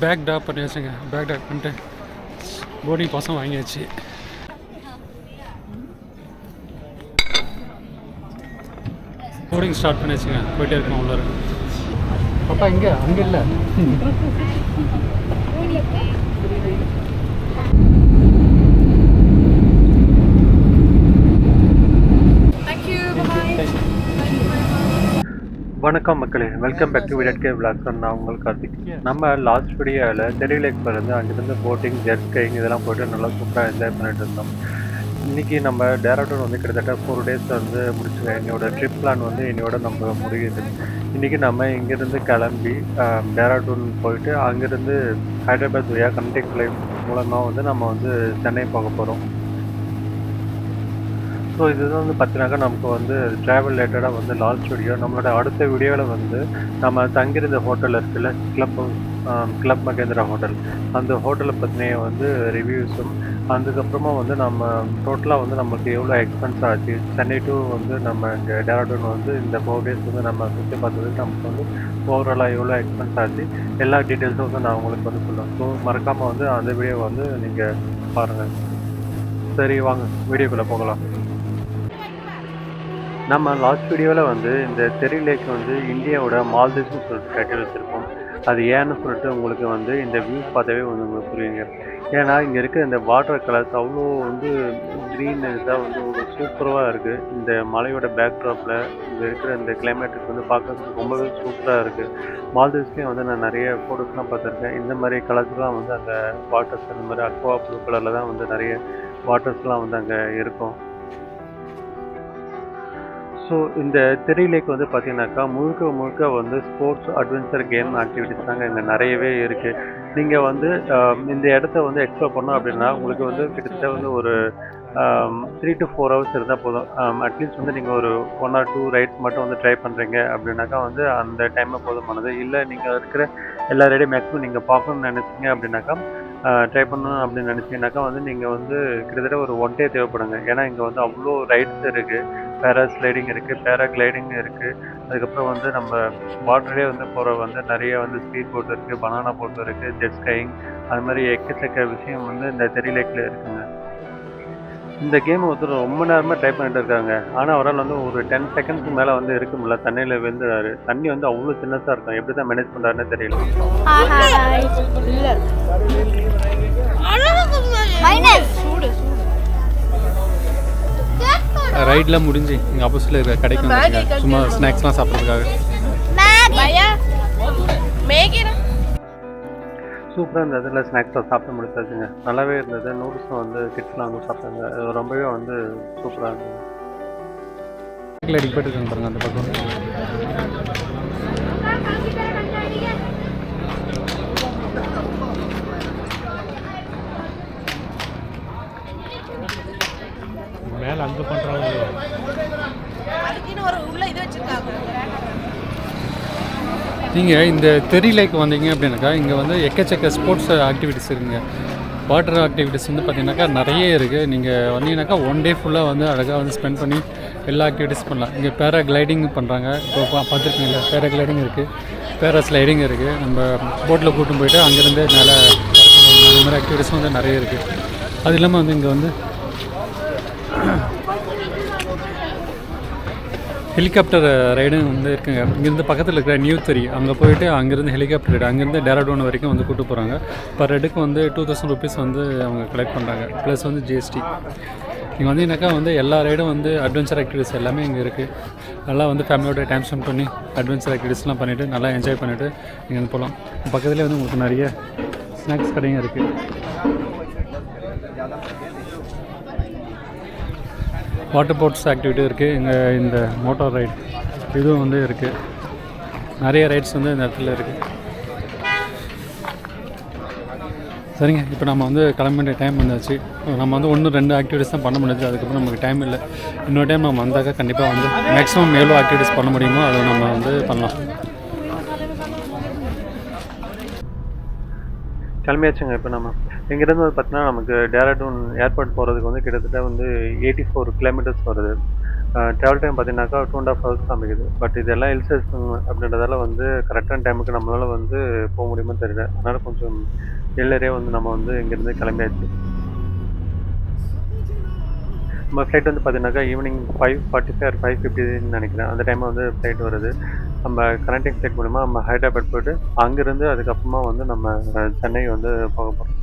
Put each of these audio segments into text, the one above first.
Back drop பண்ணியாச்சுங்க. Bag drop பண்ணிட்டு boarding பாஸும் வாங்கியாச்சு. போர்டிங் ஸ்டார்ட் பண்ணியாச்சுங்க. போயிட்டே இருக்கோம் உள்ளார. பாப்பா இங்கே அங்கே இல்லை. வணக்கம் மக்களே, வெல்கம் பேக் டு விடட் கே விளாக்ஸ். நான் உங்கள் கார்த்திக். நம்ம லாஸ்ட் வீடியோவில் தெரி லேக் இருந்து அங்கேருந்து போட்டிங், ஜெட் ஸ்கைங் இதெல்லாம் போய்ட்டு நல்லா சூப்பராக என்ஜாய் பண்ணிட்டு இருந்தோம். இன்றைக்கி நம்ம டேராடூன் வந்து கிட்டத்தட்ட 4 days வந்து முடிச்சுருக்கேன். என்னோட ட்ரிப் பிளான் வந்து என்னோட நம்ம முடியுது. இன்றைக்கி நம்ம இங்கேருந்து கிளம்பி டேராடூன் போயிட்டு அங்கேருந்து ஹைதராபாத் வழியாக கனெக்டிங் ஃப்ளைட் மூலமாக வந்து நம்ம வந்து சென்னை போக போகிறோம். ஸோ இதுதான் வந்து பார்த்தீங்கன்னாக்கா நமக்கு வந்து ட்ராவல் ரிலேட்டடாக வந்து லாஸ்ட் வீடியோ. நம்மளோட அடுத்த வீடியோவில் வந்து நம்ம தங்கியிருந்த ஹோட்டல் இருக்குல்ல, கிளப் மகேந்திரா ஹோட்டல், அந்த ஹோட்டலை பற்றின வந்து ரிவ்யூஸும், அதுக்கப்புறமா வந்து நம்ம டோட்டலாக வந்து நமக்கு எவ்வளோ எக்ஸ்பென்ஸ் ஆச்சு, சென்னை டு வந்து நம்ம இங்கே டேராடூன் வந்து இந்த 4 days வந்து நம்ம சுற்றி பார்த்ததுக்கு நமக்கு வந்து ஓவராலாக எவ்வளோ எக்ஸ்பென்ஸ் ஆச்சு, எல்லா டீட்டெயில்ஸும் வந்து நான் உங்களுக்கு வந்து சொல்லுவேன். ஸோ மறக்காமல் வந்து அந்த வீடியோ வந்து நீங்கள் பாருங்கள். சரி வாங்க வீடியோக்குள்ளே போகலாம். நம்ம லாஸ்ட் வீடியோவில் வந்து இந்த தெரி லேக் வந்து இந்தியாவோட மால்தீவ்ஸ்னு சொல்லிட்டு டைட்டில் வச்சுருக்கோம். அது ஏன்னு சொல்லிட்டு உங்களுக்கு வந்து இந்த வியூஸ் பார்த்தாவே வந்து உங்களுக்கு புரியுங்க. ஏன்னா இங்கே இருக்க இந்த வாட்டர் கலர்ஸ் அவ்வளோ வந்து க்ரீன் இதாக வந்து ஒரு சூப்பராக இருக்குது. இந்த மலையோட பேக்ட்ராப்பில் இங்கே இருக்கிற இந்த கிளைமேட்டுக்கு வந்து பார்க்கறதுக்கு ரொம்பவே சூப்பராக இருக்குது. மால்தீவ்ஸ்லேயும் வந்து நான் நிறைய ஃபோட்டோஸ்லாம் பார்த்துருக்கேன். இந்த மாதிரி கலர்ஸ்லாம் வந்து அங்கே வாட்டர்ஸ் இந்த மாதிரி அக்வா ப்ளூ கலரில் தான் வந்து நிறைய வாட்டர்ஸ்லாம் வந்து அங்கே இருக்கும். ஸோ இந்த தெரி லேக் வந்து பார்த்தீங்கன்னாக்கா முழுக்க வந்து ஸ்போர்ட்ஸ், அட்வென்ச்சர், கேம் ஆக்டிவிட்டிஸ் தாங்க இங்கே நிறையவே இருக்குது. நீங்கள் வந்து இந்த இடத்த வந்து எக்ஸ்ப்ளோர் பண்ணோம் அப்படின்னா உங்களுக்கு வந்து கிட்டத்தட்ட வந்து ஒரு 3 to 4 hours இருந்தால் போதும். அட்லீஸ்ட் வந்து நீங்கள் ஒரு 1 or 2 ரைட்ஸ் மட்டும் வந்து ட்ரை பண்ணுறீங்க அப்படின்னாக்கா வந்து அந்த டைமில் போதுமானது. இல்லை நீங்கள் இருக்கிற எல்லா ரைடையும் மேக்ஸிமம் நீங்கள் பார்க்கணும்னு நினச்சிங்க அப்படின்னாக்கா ட்ரை பண்ணணும் அப்படின்னு நினச்சிங்கனாக்கா வந்து நீங்கள் வந்து கிட்டத்தட்ட ஒரு 1 day தேவைப்படுங்க. ஏன்னா இங்கே வந்து அவ்வளோ ரைட்ஸ் இருக்குது. பேராஸ்லைடிங் இருக்குது, பேராகிளைடிங் இருக்குது. அதுக்கப்புறம் வந்து நம்ம வாட்டர்லேயே வந்து போகிற வந்து நிறைய வந்து ஸ்பீட் போட் இருக்குது, பனானா போட் இருக்குது, ஜெட் ஸ்கையிங், அது மாதிரி எக்கச்சக்க விஷயம் வந்து இந்த தெரி லேக்கில் இருக்குங்க. இந்த கேம் ஒருத்தர் ரொம்ப நேரமாக ட்ரை பண்ணிட்டு இருக்காங்க. ஆனால் அவரால் வந்து ஒரு 10 seconds மேலே வந்து இருக்க முடியல. தண்ணியில் விழுந்துறாரு. தண்ணி வந்து அவ்வளோ சின்னதாக இருக்கும். எப்படி தான் மேனேஜ் பண்ணுறாருன்னு தெரியல. ரைட்லாம் முடிஞ்சு இங்கே ஆப்போசிட்டில் இருக்கிற கடைக்கு வந்து சும்மா ஸ்நாக்ஸ்லாம் சாப்பிட்றதுக்காக சூப்பராக இருந்தது. இதில் ஸ்நாக்ஸாக சாப்பிட்டு முடிச்சாச்சுங்க. நல்லாவே இருந்தது. நூடுல்ஸும் வந்து கிட்ஸ்லாம் வந்து சாப்பிட்டாங்க. ரொம்பவே வந்து சூப்பராக இருந்தது. அடிக்க போயிட்டு பாருங்க அந்த பக்கம். மேலே அங்கே பண்ணுறாங்க. நீங்கள் இந்த தெரி லேக் வந்தீங்க அப்படின்னாக்கா இங்கே வந்து எக்கச்சக்க ஸ்போர்ட்ஸ் ஆக்டிவிட்டிஸ் இருக்குங்க. வாட்டர் ஆக்டிவிட்டிஸ் வந்து பார்த்தீங்கன்னாக்கா நிறைய இருக்குது. நீங்கள் வந்தீங்கன்னாக்கா 1 day ஃபுல்லாக வந்து அழகாக வந்து ஸ்பெண்ட் பண்ணி எல்லா ஆக்டிவிட்டிஸ் பண்ணலாம். இங்கே பேராகிளைடிங் பண்ணுறாங்க. இப்போ பார்த்துருக்கீங்களா, பேராகிளைடிங் இருக்குது, பேராஸ்லைடிங் இருக்குது. நம்ம போட்டில் கூட்டும் போயிட்டு அங்கேருந்து மேலே அந்த மாதிரி ஆக்டிவிட்டிஸும் வந்து நிறைய இருக்குது. அது இல்லாமல் வந்து இங்கே வந்து ஹெலிகாப்டர் ரைடும் வந்து இருக்குங்க. இங்கேருந்து பக்கத்தில் இருக்கிற நியூ தெரி அங்கே போயிட்டு அங்கேருந்து ஹெலிகாப்டர் ரைடு அங்கேருந்து டேராடூன் வரைக்கும் வந்து கூப்பிட்டு போகிறாங்க. பர் ஹெட்டுக்கு வந்து 2000 rupees வந்து அவங்க கலெக்ட் பண்ணுறாங்க. ப்ளஸ் வந்து GST. இங்கே வந்தீங்கன்னாக்கா வந்து எல்லா ரைடும் வந்து அட்வென்ச்சர் ஆக்டிவிட்டிஸ் எல்லாமே இங்கே இருக்குது. நல்லா வந்து ஃபேமிலியோட டைம் ஸ்பெண்ட் பண்ணி அட்வென்ச்சர் ஆக்டிவிட்டிஸ்லாம் பண்ணிவிட்டு நல்லா என்ஜாய் பண்ணிவிட்டு இங்கே வந்து போகலாம். பக்கத்துலேயே வந்து உங்களுக்கு நிறைய ஸ்நாக்ஸ் கடையும் இருக்குது. வாட்டர் போட்ஸ் ஆக்டிவிட்டி இருக்குது. இங்கே இந்த மோட்டார் ரைட் இதுவும் வந்து இருக்குது. நிறைய ரைட்ஸ் வந்து இந்த இடத்துல இருக்குது. சரிங்க, இப்போ நம்ம வந்து கிளம்ப வேண்டிய டைம் வந்தாச்சு. நம்ம வந்து 1-2 ஆக்டிவிட்டிஸ் தான் பண்ண முடிஞ்சு. அதுக்கப்புறம் நமக்கு டைம் இல்லை. இன்னொரு டைம் நம்ம வந்தாக்கா கண்டிப்பாக வந்து மேக்ஸிமம் எவ்வளோ ஆக்டிவிட்டிஸ் பண்ண முடியுமோ அதை நம்ம வந்து பண்ணலாம். கிளம்பியாச்சுங்க. இப்போ நம்ம இங்கேருந்து வந்து பார்த்தீங்கன்னா நமக்கு டேராடூன் ஏர்போர்ட் போகிறதுக்கு வந்து கிட்டத்தட்ட வந்து 84 kilometers வருது. ட்ராவல் டைம் பார்த்தீங்கன்னாக்கா 2.5 ஹவர்ஸ் காமிக்குது. பட் இதெல்லாம் ஹில் ஸ்டேஷன் அப்படின்றதால வந்து கரெக்டான டைமுக்கு நம்மளால வந்து போக முடியுமான்னு தெரியல. அதனால கொஞ்சம் எர்லியரே வந்து நம்ம வந்து இங்கேருந்து கிளம்பியாச்சு. நம்ம ஃப்ளைட் வந்து பார்த்தீங்கன்னாக்கா ஈவினிங் 5:45 ஆர் 5:50ன்னு நினைக்கிறேன். அந்த டைமில் வந்து ஃப்ளைட் வருது. நம்ம கனெக்டிங் ஃப்ளைட் மூலிமா நம்ம ஹைதராபாத் போயிட்டு அங்கேருந்து அதுக்கப்புறமா வந்து நம்ம சென்னை வந்து போக போகிறோம்.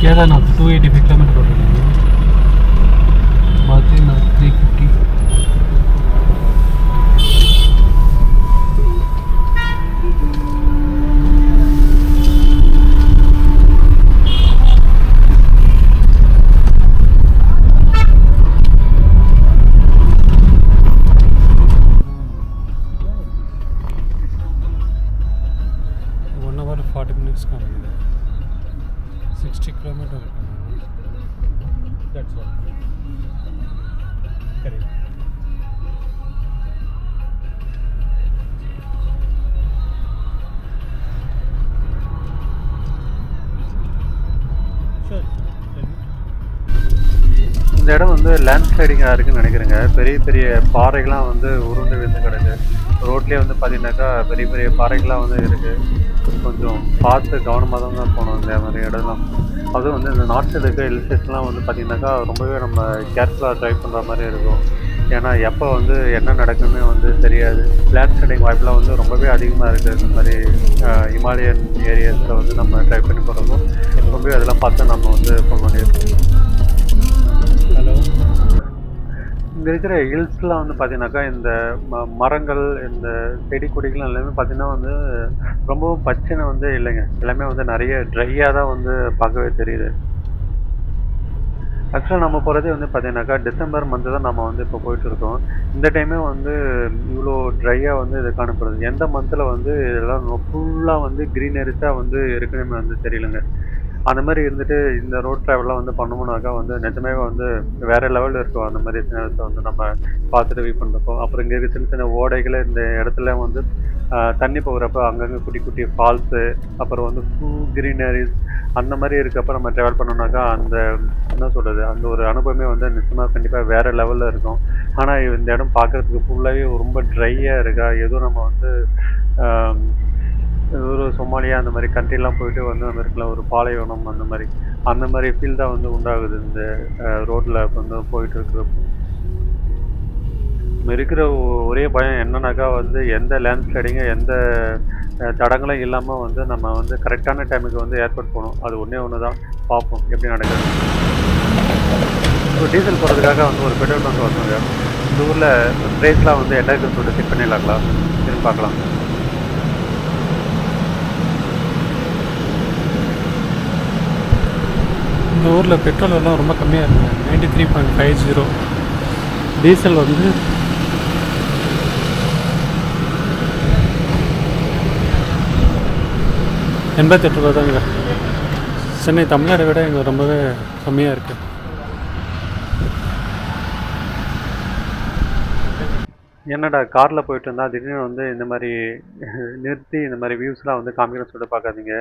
கேதார்நாத் 285 கிலோமீட்டர் ஓடுறாங்க. பத்ரிநாத் 350. காமிக்குது 60 கிலோமீட்டர் இருக்கு. That's all. Correct. Sure. இந்த இடம் வந்து லேண்ட்ஸ்லைடிங்காக இருக்குன்னு நினைக்கிறேங்க. பெரிய பெரிய பாறைகள்லாம் வந்து உருண்டு விழுந்து கிடக்கு. ரோட்லேயே வந்து பார்த்தீங்கன்னாக்கா பெரிய பெரிய பாறைகள்லாம் வந்து இருக்குது. கொஞ்சம் பார்த்து கவனமாக தான் போகணும் இந்த மாதிரி இடம்லாம். அதுவும் வந்து இந்த நார்த் சைடு இருக்க ஹில் ஸ்டேஷன்லாம் வந்து பார்த்திங்கனாக்கா ரொம்பவே நம்ம கேர்ஃபுல்லாக ட்ரைவ் பண்ணுற மாதிரி இருக்கும். ஏன்னா எப்போ வந்து என்ன நடக்குன்னு வந்து தெரியாது. லேண்ட் ஸ்லைடிங் வாய்ப்பெலாம் வந்து ரொம்பவே அதிகமாக இருக்குது. இந்த மாதிரி ஹிமாலயன் ஏரியாஸில் வந்து நம்ம ட்ரைவ் பண்ணி போகிறப்போ ரொம்பவே அதெல்லாம் பார்த்து நம்ம வந்து போக வேண்டியிருக்கும். ஹலோ, இங்கே இருக்கிற ஹில்ஸ்லாம் வந்து பார்த்தீங்கன்னாக்கா இந்த மரங்கள், இந்த செடி கொடிகள் எல்லாமே பார்த்தீங்கன்னா வந்து ரொம்பவும் பச்சைன்னு வந்து இல்லைங்க. எல்லாமே வந்து நிறைய ட்ரையாக தான் வந்து பார்க்கவே தெரியுது. ஆக்சுவலாக நம்ம போகிறதே வந்து பார்த்தீங்கன்னாக்கா டிசம்பர் மந்த்து தான் நம்ம வந்து இப்போ போயிட்டுருக்கோம். இந்த டைமே வந்து இவ்வளோ ட்ரையாக வந்து இது காணப்படுது. எந்த மந்தில் வந்து இதெல்லாம் ஃபுல்லாக வந்து க்ரீனரிஸாக வந்து இருக்குன்னு வந்து தெரியலங்க. அந்த மாதிரி இருந்துட்டு இந்த ரோட் ட்ராவல்லாம் வந்து பண்ணோம்னாக்கா வந்து நிஜமாவே வந்து வேறு லெவலில் இருக்கும். அந்த மாதிரி சின்னத்தை வந்து நம்ம பார்த்துட்டு வியூ பண்ணுறப்போ, அப்புறம் இங்கே இருக்க சின்ன சின்ன ஓடைகளை இந்த இடத்துல வந்து தண்ணி போகிறப்ப அங்கங்கே குட்டி குட்டி ஃபால்ஸு, அப்புறம் வந்து க்ரீனரிஸ் அந்த மாதிரி இருக்கப்போ நம்ம ட்ராவல் பண்ணோம்னாக்கா அந்த என்ன சொல்கிறது, அந்த ஒரு அனுபவமே வந்து நிச்சயமாக கண்டிப்பாக வேறு லெவலில் இருக்கும். ஆனால் இந்த இடம் பார்க்குறதுக்கு ஃபுல்லாகவே ரொம்ப ட்ரையாக இருக்கா, எதுவும் நம்ம வந்து ஒரு சொமாலியா அந்த மாதிரி கண்ட்ரிலாம் போயிட்டு வந்து அந்த இடத்துல ஒரு பாலைவனம் அந்த மாதிரி ஃபீல் தான் வந்து உண்டாகுது இந்த ரோட்டில் வந்து போயிட்டு இருக்கிறப்போ. இருக்கிற ஒரே பயம் என்னன்னாக்கா வந்து எந்த லேண்ட் ஸ்லைடிங்கு எந்த தடங்களும் இல்லாமல் வந்து நம்ம வந்து கரெக்டான டைமுக்கு வந்து ஏர்போர்ட் போகணும். அது ஒன்று தான் பார்ப்போம் எப்படி நடக்குது. இப்போ டீசல் போகிறதுக்காக வந்து ஒரு பெட்ரோல் பங்க் வந்தோங்க. இந்த ஊரில் ப்ரைஸ்லாம் வந்து என்ன இருக்குன்னு சொல்லிட்டு செக் பண்ணிடலாங்களா, திரும்பி பார்க்கலாம். இந்த ஊரில் பெட்ரோல் எல்லாம் ரொம்ப கம்மியாக இருக்குங்க. 93.50. டீசல் வந்து 88 ரூபா தாங்க. சென்னை தமிழ்நாடை விட இங்கே ரொம்பவே கம்மியாக இருக்குது. என்னடா காரில் போயிட்டு இருந்தால் திடீர்னு வந்து இந்த மாதிரி நிறுத்தி இந்த மாதிரி வியூஸ்லாம் வந்து காமிக்கணும்னு சொல்லிட்டு பார்க்காதீங்க.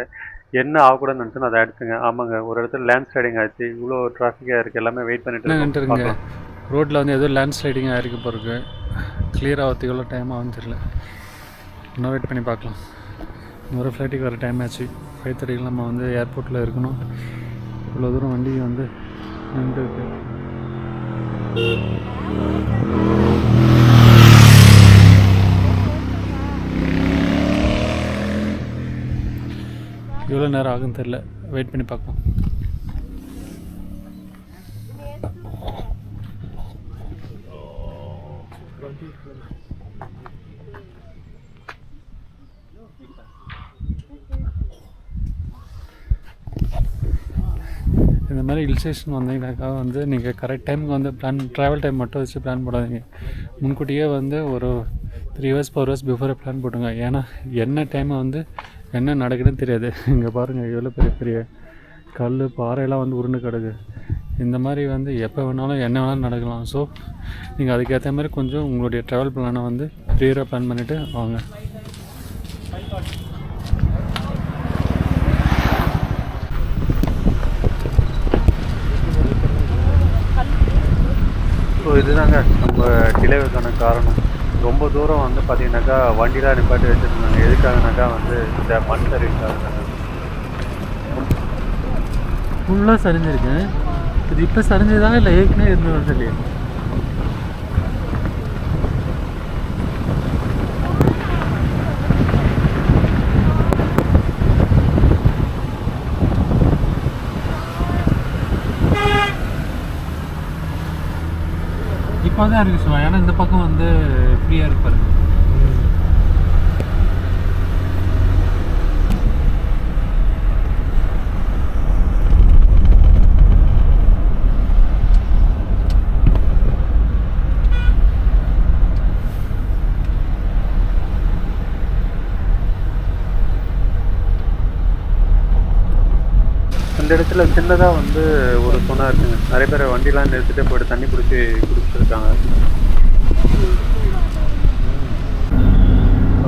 என்ன ஆகக்கூடாதுன்னு நினச்சோன்னு அதை எடுத்துங்க. ஆமாங்க, ஒரு இடத்துல லேண்ட் ஸ்லைடிங் ஆச்சு, இவ்வளோ டிராஃபிக்காக இருக்குது, எல்லாமே வெயிட் பண்ணிட்டு இருங்க. ரோட்டில் வந்து எதுவும் லேண்ட் ஸ்லைடிங் ஆகிருக்கு போகிறது. கிளியர் ஆகிறதுக்கு எவ்வளோ டைம் ஆகும்னு தெரியல. இன்னும் வெயிட் பண்ணி பார்க்கலாம். இன்னொரு ஃப்ளைட்டுக்கு வர டைம் ஆச்சு. 5:30 நம்ம வந்து ஏர்போர்ட்டில் இருக்கணும். இவ்வளோ தூரம் வண்டி வந்து நின்றுருக்கு. எவ்வளோ நேரம் ஆகுன்னு தெரில, வெயிட் பண்ணி பார்ப்போம். இந்த மாதிரி ஹில் ஸ்டேஷன் வந்தீங்கன்னாக்கா வந்து நீங்கள் கரெக்ட் டைமுக்கு வந்து ட்ராவல் டைம் மட்டும் வச்சு பிளான் போடாதீங்க. முன்கூட்டியே வந்து ஒரு 3 hours 4 hours பிஃபோரே பிளான் போட்டுங்க. ஏன்னா என்ன டைமை வந்து என்ன நடக்குதுன்னு தெரியாது. இங்கே பாருங்கள் எவ்வளோ பெரிய பெரிய கல் பாறையெல்லாம் வந்து உருண்டு கிடக்கு. இந்த மாதிரி வந்து எப்போ வேணாலும் என்ன வேணாலும் நடக்கலாம். ஸோ நீங்கள் அதுக்கேற்ற மாதிரி கொஞ்சம் உங்களுடைய ட்ராவல் பிளானை வந்து க்ளியராக பிளான் பண்ணிவிட்டு வாங்க. ஸோ இதுதாங்க நம்ம டிலேவுக்கான காரணம். ரொம்ப தூரம் வந்து பார்த்தீங்கன்னாக்கா வண்டிலாம் நிப்பாட்டி வச்சுருந்தாங்க. எதுக்காகனாக்கா வந்து இந்த மண் சரிவுக்காக. ஃபுல்லாக சரிஞ்சிருக்கேன். இது இப்போ சரிஞ்சதா இல்லை ஏற்கனவே இருந்தது இல்லையா? இப்போ தான் இருக்குது சொல்லுவாங்க. ஏன்னா இந்த பக்கம் வந்து ஃப்ரீயாக இருப்பாரு. இந்த இடத்துல சின்னதாக வந்து ஒரு துணை இருக்குங்க. நிறைய பேர் வண்டிலாம் நிறுத்திட்டு போய்ட்டு தண்ணி குடிச்சிருக்காங்க.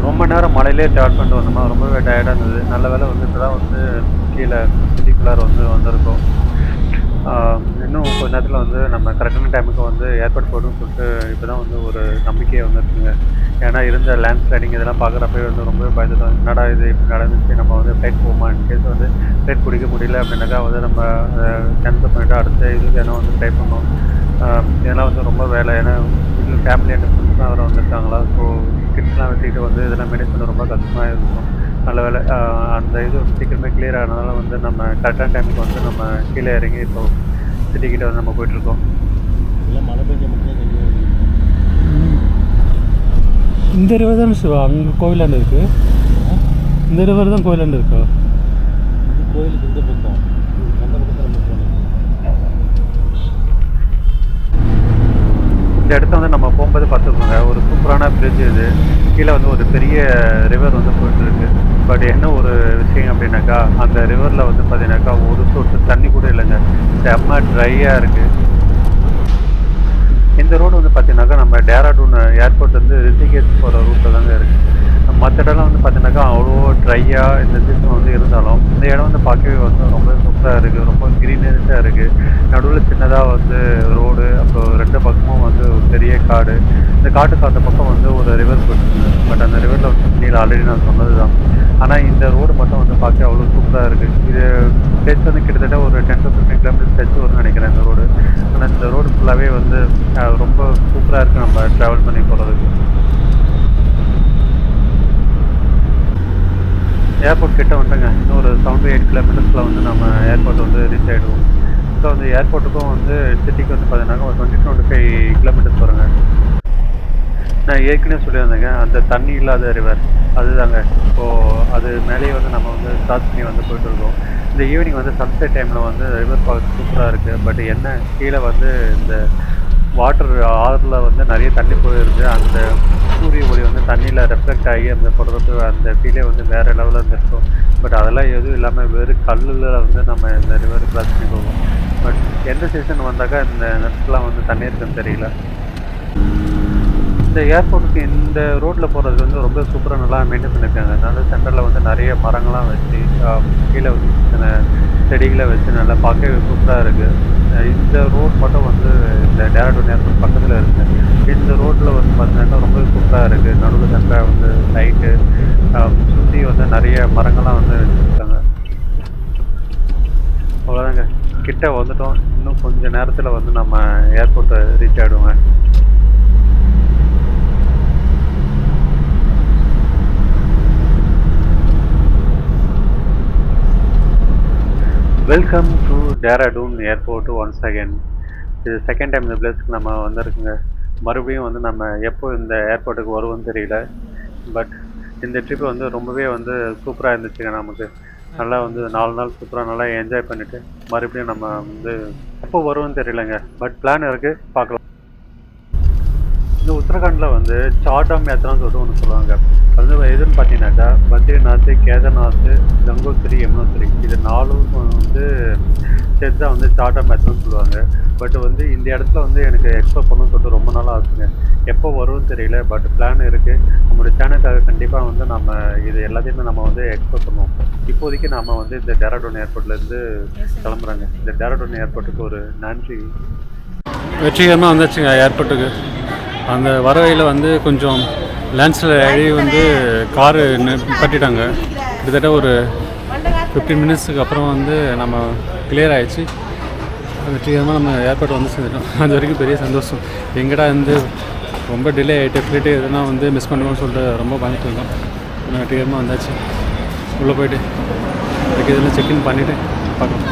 ரொம்ப நேரம் மழையிலே ட்ராவல் பண்ணிட்டு வந்தோமா, ரொம்பவே டயர்டாக இருந்தது. நல்ல வேலை வந்து இப்போ தான் வந்து கீழே சிட்டிக்குள்ளார வந்து வந்திருக்கோம். இன்னும் கொஞ்ச நேரத்தில் வந்து நம்ம கரெக்டான டைமுக்கு வந்து ஏர்போர்ட் போகணும்னு சொல்லிட்டு இப்போ தான் வந்து ஒரு நம்பிக்கையை வந்துருக்குங்க. ஏன்னா இருந்த லேண்ட் ஸ்லைடிங் இதெல்லாம் பார்க்குறப்பவே வந்து ரொம்பவே பயந்துட்டோம். என்னடா இது இப்படி நடந்துச்சு, நம்ம வந்து ஃப்ளைட் போகுமா, இன்கேஸ் வந்து ஃப்ளைட் பிடிக்க முடியல அப்படின்னாக்கா வந்து நம்ம கேன்சல் பண்ணிவிட்டு அடுத்த இதுக்கு ஏன்னா வந்து ட்ரை பண்ணோம். இதெல்லாம் வந்து ரொம்ப வேலை. ஏன்னா வீட்டில் ஃபேமிலி அண்ட் ஃப்ரெண்ட்ஸ்லாம் வேறு வந்துருக்காங்களா. ஸோ கிட்ஸ்லாம் வச்சுக்கிட்டு வந்து இதெல்லாம் மேனேஜ் பண்ண ரொம்ப கஷ்டமாக இருக்கும். நல்ல வேலை அந்த இது சீக்கிரமே கிளியர் ஆனதுனால வந்து நம்ம கரெக்டான டைமுக்கு வந்து நம்ம கீழே இறங்கி இப்போ சிட்டிக்கிட்ட வந்து நம்ம போயிட்டுருக்கோம். எல்லாம் மழை பெஞ்ச மட்டும் இந்த ரிவர் தான் சிவா அங்கே கோவிலாண்டு இருக்குது. இந்த ரிவர் தான் கோவிலாண்டு இருக்கா? இது கோயிலுக்கு இந்த பக்கம் அந்த பக்கத்தில் நம்ம போனோம். இந்த இடத்த வந்து நம்ம போகும்போது பார்த்துக்கோங்க, ஒரு சூப்பரான பிரிட்ஜ். இது கீழே வந்து ஒரு பெரிய ரிவர் வந்து போயிட்டு இருக்கு. பட் என்ன ஒரு விஷயம் அப்படின்னாக்கா, அந்த ரிவரில் வந்து பார்த்தீங்கன்னாக்கா ஒரு சொட்டு தண்ணி கூட இல்லைங்க. செம்ம ட்ரையாக இருக்குது. இந்த ரோடு வந்து பார்த்தீங்கன்னாக்கா நம்ம டேராடூன் ஏர்போர்ட் வந்து ரிஷிகேஷ் போகிற ரூட்டில் தாங்க இருக்குது. மற்ற இடம்லாம் வந்து பார்த்தீங்கன்னாக்கா அவ்வளோ ட்ரையாக இந்த சீசன் வந்து இருந்தாலும் இந்த இடம் வந்து பார்க்கவே வந்து ரொம்ப சூப்பராக இருக்குது. ரொம்ப க்ரீனரிஸாக இருக்குது. நடுவில் சின்னதாக வந்து ரோடு, அப்புறம் ரெண்டு பக்கமும் வந்து ஒரு பெரிய காடு. இந்த காட்டுக்கு அந்த பக்கம் வந்து ஒரு ரிவர் போயிட்டுருக்கு. பட் அந்த ரிவரில் வந்து தண்ணியில் ஆல்ரெடி நான் சொன்னது தான். ஆனால் இந்த ரோடு மட்டும் வந்து பார்க்க அவ்வளோ சூப்பராக இருக்குது. இது ஸ்ட்ரெச் வந்து கிட்டத்தட்ட ஒரு 10 to 15 கிலோமீட்டர் ஸ்ட்ரெச் வரும்னு நினைக்கிறேன் இந்த ரோடு. ஆனால் இந்த ரோடு ஃபுல்லாகவே வந்து ரொம்ப சூப்பராக இருக்குது நம்ம ட்ராவல் பண்ணி போகிறதுக்கு. ஏர்போர்ட் கிட்ட வந்துங்க. இன்னும் ஒரு 7 to 8 கிலோமீட்டர்ஸில் வந்து நம்ம ஏர்போர்ட் வந்து ரீச் ஆகிடுவோம். ஸோ வந்து ஏர்போர்ட்டுக்கும் வந்து சிட்டிக்கு வந்து பார்த்தீங்கன்னா ஒரு 20-25 கிலோமீட்டர்ஸ் வருங்க. நான் ஏற்கனவே சொல்லியிருந்தேங்க, அந்த தண்ணி இல்லாத ரிவர் அதுதாங்க. இப்போது அது மேலேயே வந்து நம்ம வந்து ஸ்டார்ட் பண்ணி வந்து போயிட்டுருக்கோம். இந்த ஈவினிங் வந்து சன்செட் டைமில் வந்து ரிவர் பார்க்க சூப்பராக இருக்குது. பட் என்ன கீழே வந்து இந்த வாட்டர் ஆறில் வந்து நிறைய தண்ணி போயிருக்கு. அந்த சூரிய ஒளி வந்து தண்ணியில் ரெஃப்ளெக்ட் ஆகி அந்த போடுறது அந்த ஃபீலே வந்து வேறு லெவலில் இருந்திருக்கும். பட் அதெல்லாம் எதுவும் இல்லாமல் வெறும் கல்லில் வந்து நம்ம இந்த ரிவர் கிராஸ் பண்ணி போவோம். பட் எந்த சீசன் வந்தாக்கா இந்த நட்ஸ்லாம் வந்து தண்ணி இருக்குன்னு தெரியல. இந்த ஏர்போர்ட்டுக்கு இந்த ரோட்டில் போகிறதுக்கு வந்து ரொம்ப சூப்பராக நல்லா மெயின்டைன் பண்ணியிருக்காங்க. அதனால சென்டரில் வந்து நிறைய மரங்கள்லாம் வச்சு கீழே வந்து சின்ன செடிகளை வச்சு நல்லா பார்க்கவே சூப்பராக இருக்குது. இந்த ரோட் மட்டும் வந்து இந்த டேராடூன் ஏர்போர்ட் பக்கத்தில் இருக்குது. இந்த ரோட்டில் வந்து பார்த்தீங்கன்னா ரொம்ப சூப்பராக இருக்குது. நடுவில் சென்டராக வந்து லைட்டு சுற்றி வந்து நிறைய மரங்கள்லாம் வந்து வச்சுருக்காங்க. அவ்வளோதாங்க, கிட்ட வந்துட்டோம். இன்னும் கொஞ்சம் நேரத்தில் வந்து நம்ம ஏர்போர்ட்டை ரீச் ஆகிடுவோங்க. Welcome to Dehradun airport once again. இது செகண்ட் டைம் இந்த பிளேஸ்க்கு நம்ம வந்திருக்குங்க. மறுபடியும் வந்து நம்ம எப்போ இந்த ஏர்போர்ட்டுக்கு வருவோம்னு தெரியல. பட் இந்த ட்ரிப் வந்து ரொம்பவே வந்து சூப்பராக இருந்துச்சுங்க. நமக்கு நல்லா வந்து 4 நாள் சூப்பராக நல்லா என்ஜாய் பண்ணிவிட்டு மறுபடியும் நம்ம வந்து எப்போ வருவோம்னு தெரியலங்க. பட் பிளான் இருக்குது, பார்க்கலாம். இந்த உத்தரகாண்டில் வந்து சார்டாம் யாத்திரான்னு சொல்லிட்டு ஒன்று சொல்லுவாங்க. அது வந்து எதுன்னு பார்த்தீங்கன்னாக்கா பத்ரிநாத், கேதார்நாத், கங்கோத்ரி, யமுனோத்ரி இது 4ம் வந்து சேர்த்து தான் வந்து சார்டாம் யாத்திரான்னு சொல்லுவாங்க. பட் வந்து இந்த இடத்துல வந்து எனக்கு எக்ஸ்ப்ளோர் பண்ணணும்னு சொல்லிட்டு ரொம்ப நாளாக ஆச்சுங்க. எப்போ வரும்னு தெரியல, பட் பிளான் இருக்குது. நம்மளுடைய சேனலுக்காக கண்டிப்பாக வந்து நம்ம இது எல்லாத்தையுமே நம்ம வந்து எக்ஸ்ப்ளோர் பண்ணுவோம். இப்போதைக்கு நாம் வந்து இந்த டேராடூன் ஏர்போர்ட்லேருந்து கிளம்புறாங்க. இந்த டேராடூன் ஏர்போர்ட்டுக்கு ஒரு நன்றி. வெற்றிகரமாக வந்தாச்சுங்க ஏர்போர்ட்டுக்கு. அந்த வர வழியில் வந்து கொஞ்சம் லேண்ட்ஸில் அழி வந்து காரு நிப்பாட்டிட்டாங்க. கிட்டத்தட்ட ஒரு 15 மினிட்ஸுக்கு அப்புறம் வந்து நம்ம கிளியர் ஆகிடுச்சு. வெற்றிகரமாக நம்ம ஏர்போர்ட் வந்து சேர்ந்துட்டோம். அது வரைக்கும் பெரிய சந்தோஷம். எங்கடா வந்து ரொம்ப டிலே ஆகிட்டு ஃப்ளைட்டு எதுனா வந்து மிஸ் பண்ணுவோம்னு சொல்லிட்டு ரொம்ப பயந்துட்டு இருந்தோம். வெற்றிகரமாக வந்தாச்சு. உள்ளே போய்ட்டு அதுக்கு இதெல்லாம் செக்இன் பண்ணிவிட்டு பார்க்கலாம்.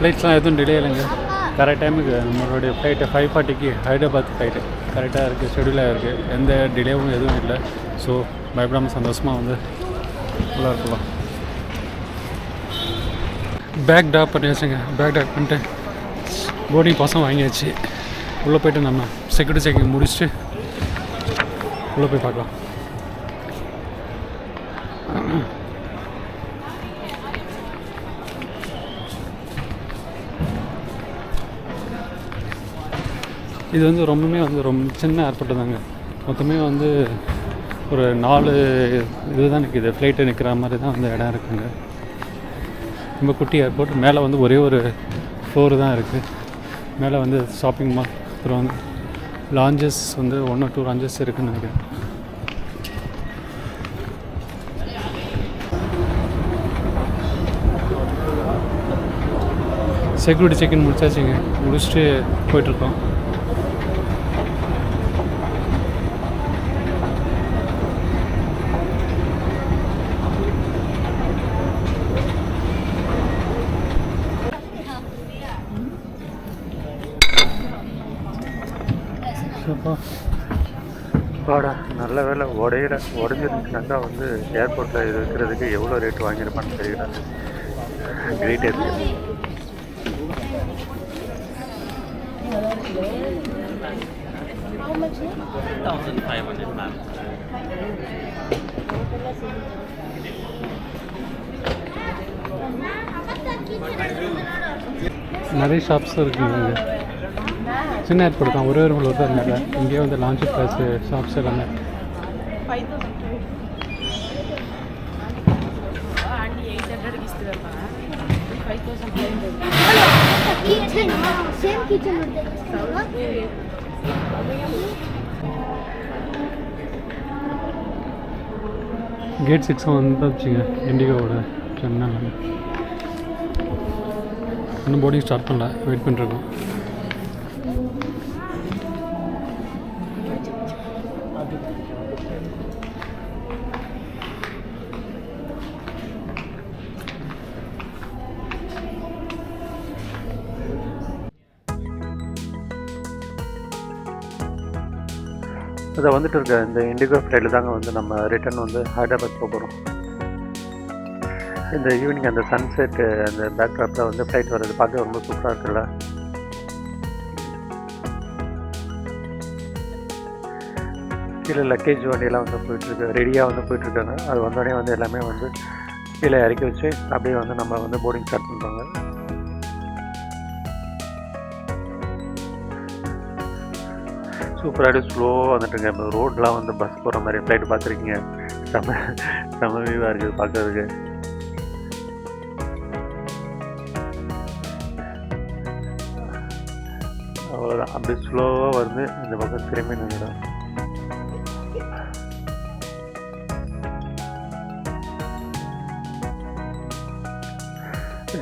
ஃப்ளைட்ஸ்லாம் எதுவும் டிலே இல்லைங்க. கரெக்ட் டைமுக்கு நம்மளுடைய ஃப்ளைட்டு 5:40க்கு ஹைதராபாத் ஃப்ளைட்டு கரெக்டாக இருக்குது, ஷெடியூலாக இருக்குது. எந்த டிலேவும் எதுவும் இல்லை. ஸோ பயப்படாமல் சந்தோஷமாக வந்து ஃபுல்லாக இருக்கலாம். பேக் ட்ராப் பண்ணியாச்சுங்க. பேக் ட்ராப் பண்ணிட்டு போர்டிங் பாஸும் வாங்கியாச்சு. உள்ளே போய்ட்டு நம்ம செக்யூரிட்டி செக்கிங் முடிச்சுட்டு உள்ளே போய் பார்க்கலாம். இது வந்து ரொம்ப சின்ன ஏர்போர்ட்டு தாங்க. மொத்தமே வந்து ஒரு 4 இதுதான் நிற்கிது. ஃப்ளைட்டு நிற்கிற மாதிரி தான் வந்து இடம் இருக்குங்க. ரொம்ப குட்டி ஏர்போர்ட். மேலே வந்து ஒரே ஒரு ஃப்ளோரு தான் இருக்குது. மேலே வந்து ஷாப்பிங் மால், அப்புறம் வந்து லாஞ்சஸ் வந்து 1 or 2 லாஞ்சஸ் இருக்குதுன்னு நினைக்கிறேன். செக்யூரிட்டி செக்இன் முடிச்சாச்சுங்க. முடிச்சுட்டு போயிட்டுருக்கோம். வாடா, நல்ல வேலை உடஞ்சிருந்துச்சுனாக்கா வந்து ஏர்போர்ட்டில் இது இருக்கிறதுக்கு எவ்வளோ ரேட்டு வாங்கியிருப்பான்னு தெரியல. கிரேட் இருக்கு. நிறைய ஷாப்ஸ் இருக்குங்க. சின்ன ஏர்போர்ட் தான், ஒரே ஒரு ஃப்ளோர் தான் இருந்தாங்க. இங்கேயே வந்து லான்ச் ப்ளஸ் ஷாப்ஸ் எல்லாமே. கேட் 6 வந்துச்சுங்க இண்டிகோவோட சென்னையில். இன்னும் போர்டிங் ஸ்டார்ட் பண்ணல, வெயிட் பண்ணிருக்கோம். அதை வந்துட்டு இருக்க இந்த இண்டிகோ ஃப்ளைட்டில் தாங்க வந்து நம்ம ரிட்டர்ன் வந்து ஹைதராபாத் போக போகிறோம். இந்த ஈவினிங் அந்த சன்செட்டு அந்த பேக்ட்ராப்பில் வந்து ஃப்ளைட் வர்றது பார்க்க ரொம்ப சூப்பராக இருக்குல்ல. கீழே லக்கேஜ் வண்டியெல்லாம் வந்து போயிட்டுருக்கு, ரெடியாக வந்து போயிட்டுருக்காங்க. அது வந்தோடனே வந்து எல்லாமே வந்து கீழே இறக்கி வச்சு அப்படியே வந்து நம்ம வந்து போர்டிங் ஸ்டார்ட் பண்ணுறாங்க. சூப்பராக ஸ்லோவாக வந்துட்டுங்க. இப்போ ரோடெலாம் வந்து பஸ் போகிற மாதிரி ஃப்ளைட்டு பார்த்துருக்கீங்க. செம வியூவாக இருக்குது பார்க்கறதுக்கு. அவ்வளோதான், அப்படி ஸ்லோவாக வந்து இந்த பக்கம் திரும்பி நின்றுடும்.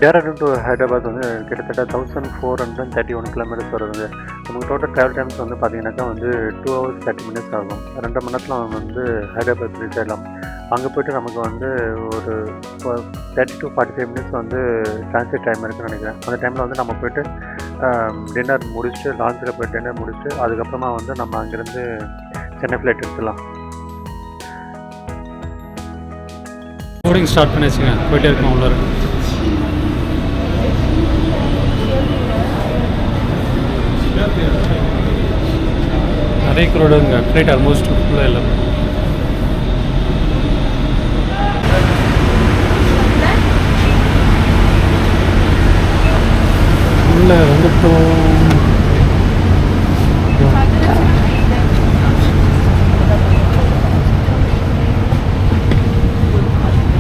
டேரக்ட் டு ஹைதராபாத் வந்து கிட்டத்தட்ட 1431 கிலோமீட்டர்ஸ் வருதுங்க. நமக்கு டோட்டல் ட்ராவல் டைம்ஸ் வந்து பார்த்தீங்கன்னாக்கா வந்து 2 hours 30 minutes ஆகும். 2 மணி நேரத்தில் நம்ம வந்து ஹைதராபாத் ரீச் ஆகிடலாம். அங்கே போய்ட்டு நமக்கு வந்து ஒரு 30 to 45 minutes வந்து டிரான்சிட் டைம் இருக்குதுன்னு நினைக்கிறேன். அந்த டைமில் வந்து நம்ம போய்ட்டு டின்னர் முடிச்சுட்டு, லான்ச்சில் போய்ட்டு டின்னர் முடிச்சுட்டு அதுக்கப்புறமா வந்து நம்ம அங்கேருந்து சென்னை ஃப்ளைட் எடுத்துடலாம். போர்டிங் ஸ்டார்ட் பண்ணிச்சுங்க. போயிட்டே இருக்கோம். உள்ள நிறைய க்ரௌடுங்க, ஃப்ளைட் ஆல்மோஸ்ட் ஃபுல்லாக இல்லை. உள்ளே வந்துட்டோம்.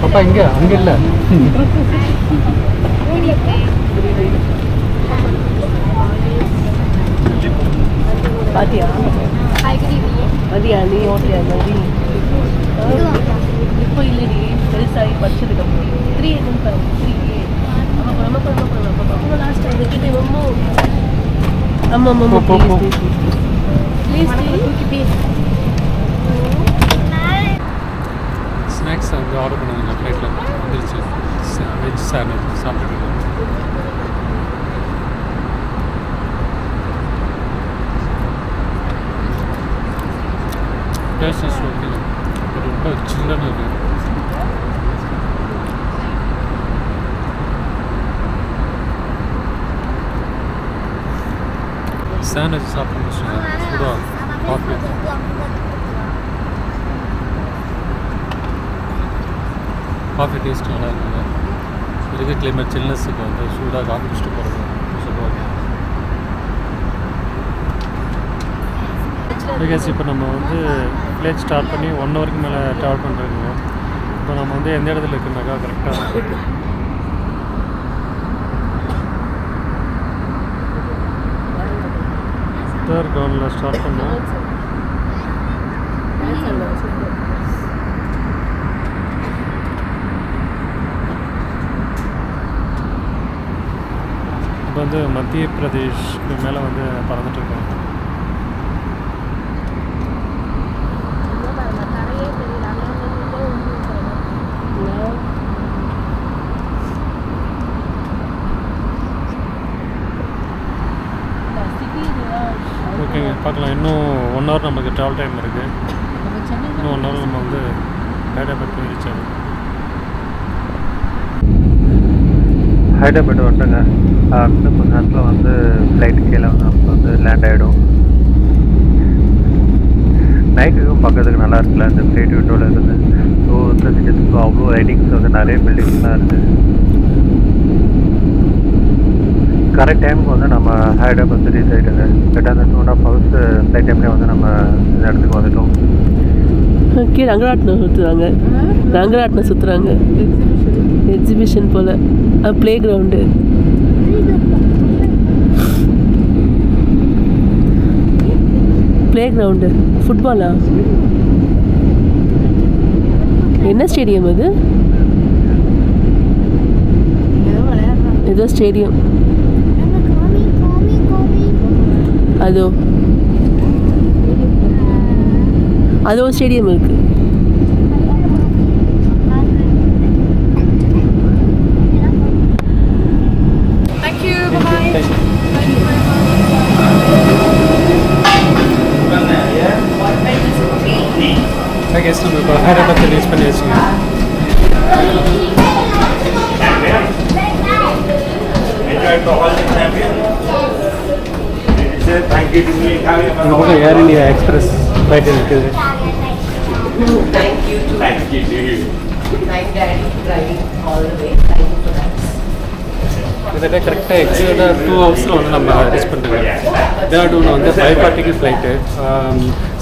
பாப்பா இங்கே அங்கே இல்லை. பாத்தியா மதியா நீ ஓட்டியா மதி இப்போ இல்லடி பெருசாகி படிச்சதுக்கு அப்புறம் 3 என்னன்னு பாருங்க 3A நம்ம லாஸ்ட் டைம் கிட்டே அம்மா ப்ளீஸ் ஸ்நாக்ஸ் வந்து ஆர்டர் பண்ணுவாங்க ஃப்ளைட்டில் வந்துருச்சு. வெஜ் சாண்ட்விச் சாப்பிட்டுருக்கோம். டேஸ்ட் இஸ் ஓகே, ரொம்ப சில்லுன்னு இருக்குது. சாண்ட்விச் சாப்பிட முடிச்சுங்க. சூடாக காஃபி. காஃபி டேஸ்ட் நல்லா இருக்குங்க. இருக்க கிளைமேட் சில்னஸுக்கு வந்து சூடாக காஃபி குடிச்சிட்டு போகிறது சூப்பராக பிகாஸ் இப்போ நம்ம வந்து ஃப்ளைட் ஸ்டார்ட் பண்ணி 1 ஹவருக்கு மேலே ட்ராவல் பண்ணுறோங்க. இப்போ நம்ம வந்து எந்த இடத்துல இருக்குனாக்கா கரெக்டாக தேர்ட் கிரவுண்டில் ஸ்டார்ட் பண்ணோம். இப்போ வந்து மத்திய பிரதேஷ்க்கு மேலே வந்து பறந்துட்டுருக்கோம். ஓகேங்க, பார்க்கலாம். இன்னும் 1 ஹவர் நமக்கு ட்ராவல் டைம் இருக்குது. இன்னும் 1 ஹவர் நம்ம வந்து ஹைதராபாத் போய் ரீச் ஆகும். ஹைதராபாத் வந்துட்டுங்க. இன்னும் கொஞ்ச நேரத்தில் வந்து ஃப்ளைட்டு கீழே வந்து நமக்கு வந்து லேண்ட் ஆகிடும். நைட்டுக்கும் பார்க்கறதுக்கு நல்லா இருக்குல்ல இந்த ஃப்ளைட் விண்டோவில் இருக்குது. ஸோ இந்த சிட்டிஸுக்கு அவ்வளோ ரைட்டிங்ஸ் வந்து நிறைய பில்டிங்ஸ்லாம் இருக்குது. கரெக்ட் டைமுக்கு வந்து நம்ம ஹைதராபாத் ரீச் ஆகிட்டுங்க. கரெக்டாக அந்த 2.5 ஹவர்ஸ் ஃப்ளைட் டைம்லேயே வந்து நம்ம இந்த இடத்துக்கு வந்துட்டோம். ஓகே, ரங்கராட்டினம் சுற்றுறாங்க. எக்ஸிபிஷன் போல். Play ground. ஃபுட்பாலா? என்ன ஸ்டேடியம் அது? ஏதோ ஸ்டேடியம். அதோ ஸ்டேடியம் இருக்கு. கெஸ்ட் நம்ம இப்போ ஹைதராபாத் ரீச் பண்ணி வச்சுங்க. இந்த பக்கம் ஏர் இந்தியா எக்ஸ்பிரஸ் ஃப்ளைட் இருக்குது. கிட்டத்தட்ட கரெக்டாக எக்ஸாக்டாக 2 ஹவர்ஸில் வந்து நம்ம ரீச் பண்ணிருக்கோம். டேராடூனில் வந்து 5:40க்கு ஃப்ளைட்டு.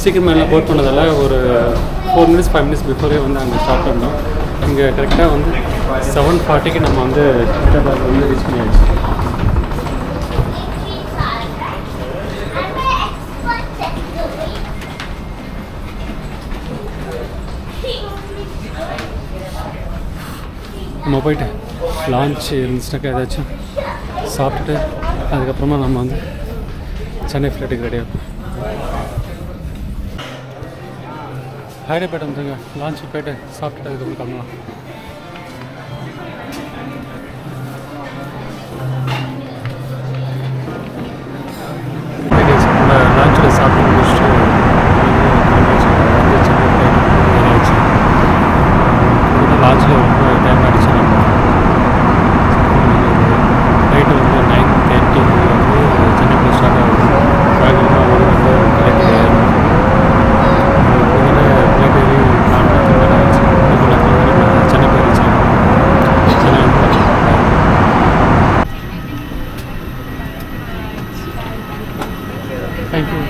சீக்கிரமாக எல்லாம் போட் பண்ணதால் ஒரு 4 மினிட்ஸ் 5 மினிட்ஸ் பிஃபோரே வந்து அங்கே ஸ்டார்ட் பண்ணோம். இங்கே கரெக்டாக வந்து 7:40க்கு நம்ம வந்து ஹைதராபாத் வந்து ரீச் பண்ணியாச்சு. நம்ம போயிட்டு லான்ச் இருந்துச்சுனாக்கா ஏதாச்சும் சாப்பிட்டுட்டு அதுக்கப்புறமா நம்ம வந்து சென்னை ஃப்ளைட்டுக்கு ரெடி ஆகும். ஹைதராபாத் வந்துங்க. லான்ச்சுக்கு போய்ட்டு சாப்பிட்டுட்டு அதுக்கப்புறம் கிளம்பலாம். லான்ச்சில் சாப்பிட்டு முடிச்சுட்டு வந்து சென்னை ஃப்ளைட் ஆயிடுச்சு. லான்ச்சில் ரொம்ப டைம் ஆகிடுச்சு. நம்ம நைட்டு வந்து 9:30 வந்து சென்னை போய் ஸ்டார்ட் ஆகுது. தேங்க்யூ.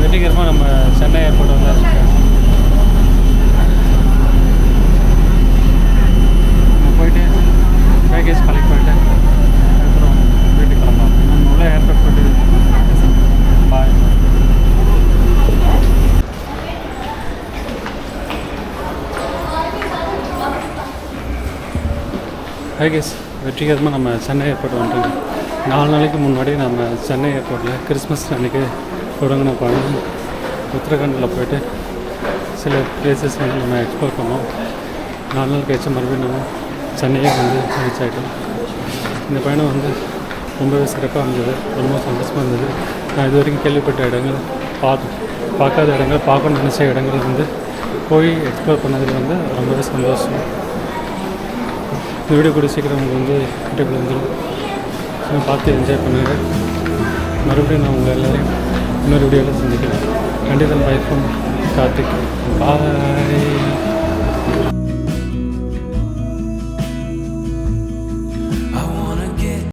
வெற்றிகரமாக நம்ம சென்னை ஏர்போர்ட் வந்தாச்சு. நம்ம போயிட்டு பேக்கேஜ் கலெக்ட் பண்ணிட்டு அப்புறம் வீட்டுக்கு கிளம்பலாம். நம்ம உள்ள ஏர்போர்ட் போயிட்டு பாய். பேக்கேஜ் வெற்றிகரமாக நம்ம சென்னை ஏர்போர்ட் வந்துட்டோங்க. 4 நாளைக்கு முன்னாடி நம்ம சென்னை ஏர்போர்ட்டில் கிறிஸ்மஸ் அன்றைக்கி தொடங்கின பயணம் உத்தரகாண்டில் போயிட்டு சில பிளேசஸ் வந்து நம்ம எக்ஸ்ப்ளோர் பண்ணோம். 4 நாள் கழிச்சு மறுபடியும் நம்ம சென்னையே வந்து ரீச் ஆகிட்டோம். இந்த பயணம் வந்து ரொம்பவே சிறப்பாக இருந்தது, ரொம்ப சந்தோஷமாக இருந்தது. நான் இது வரைக்கும் கேள்விப்பட்ட இடங்கள் பார்க்காத இடங்கள், பார்க்கணும்னு நினச்ச இடங்கள் வந்து போய் எக்ஸ்ப்ளோர் பண்ணதில் வந்து ரொம்பவே சந்தோஷம். இந்த வீடியோ கூட சீக்கிரம் உங்களுக்கு வந்து யூடியூப்பில் வந்து பார்த்து என்ஜாய் பண்ணுங்கள். மறுபடியும் நான் உங்கள் எல்லோரையும் இன்னொரு வீடியோவில் சந்திக்கிறேன். கண்டிப்பாக பை ஃப்ரம் கார்த்திக். பாய்.